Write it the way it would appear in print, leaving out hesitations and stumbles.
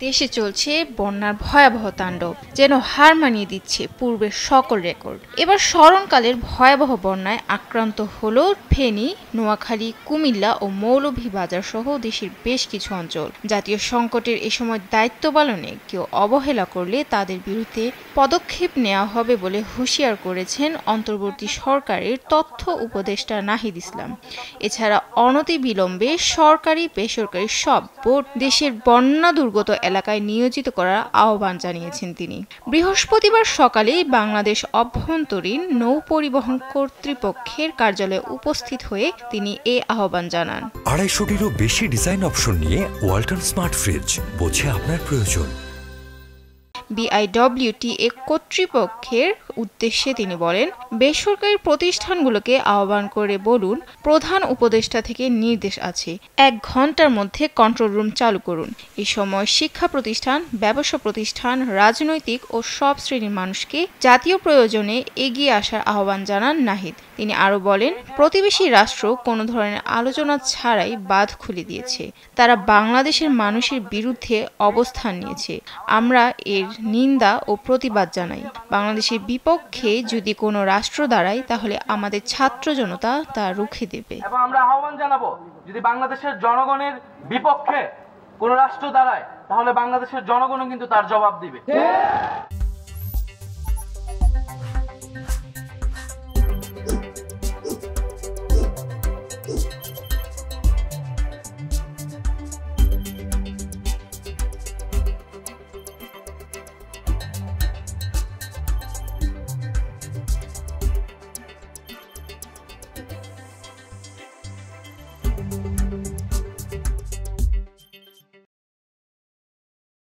দেশে চলছে বন্যার ভয়াবহ তাণ্ডব, যেন হার মানিয়ে দিচ্ছে পূর্বের সকল রেকর্ড। এবার স্মরণকালের ভয়াবহ বন্যায় আক্রান্ত হলো ফেনী, নোয়াখালী, কুমিল্লা ও মৌলভীবাজার সহ দেশের বেশ কিছু অঞ্চল। জাতীয় সংকটের এ সময় দায়িত্ব পালনে কেউ অবহেলা করলে তাদের বিরুদ্ধে পদক্ষেপ নেওয়া হবে বলে হুঁশিয়ার করেছেন অন্তর্বর্তী সরকারের তথ্য উপদেষ্টা নাহিদ ইসলাম। এছাড়া অনতিবিলম্বে সরকারি বেসরকারি সব বোট দেশের বন্যা দুর্গত এলাকায় নিয়োজিত করার আহ্বান জানিয়েছেন তিনি। বৃহস্পতিবার সকালে বাংলাদেশ অভ্যন্তরীণ নৌ পরিবহন কর্তৃপক্ষের কার্যালয়ে উপস্থিত হয়ে তিনি এ আহ্বান জানান। 250-টিরও বেশি ডিজাইন অপশন নিয়ে ওয়ালটন স্মার্ট ফ্রিজ, বোঝে আপনার প্রয়োজন। বিআইডব্লিউটিএ কর্তৃপক্ষের উদ্দেশ্যে তিনি বলেন, বেসরকারি প্রতিষ্ঠানগুলোকে আহ্বান করে বলুন, প্রধান উপদেষ্টা থেকে নির্দেশ আছে, 1 ঘন্টার মধ্যে কন্ট্রোল রুম চালু করুন। এ সময় শিক্ষা প্রতিষ্ঠান, ব্যবসা প্রতিষ্ঠান, রাজনৈতিক ও সব শ্রেণীর মানুষকে জাতীয় প্রয়োজনে এগিয়ে আসার আহ্বান জানান নাহিদ। তিনি আরও বলেন, প্রতিবেশী রাষ্ট্র কোনো ধরনের আলোচনা ছাড়াই বাঁধ খুলে দিয়েছে। তারা বাংলাদেশের মানুষের বিরুদ্ধে অবস্থান নিয়েছে। আমরা এর নিন্দা ও প্রতিবাদ জানাই। বাংলাদেশের বিপক্ষে যদি কোনো রাষ্ট্র দাঁড়ায়, তাহলে আমাদের ছাত্র জনতা তা রুখে দেবে। এবং আমরা আহ্বান জানাবো, যদি বাংলাদেশের জনগণের বিপক্ষে কোনো রাষ্ট্র দাঁড়ায়, তাহলে বাংলাদেশের জনগণও কিন্তু তার জবাব দিবে।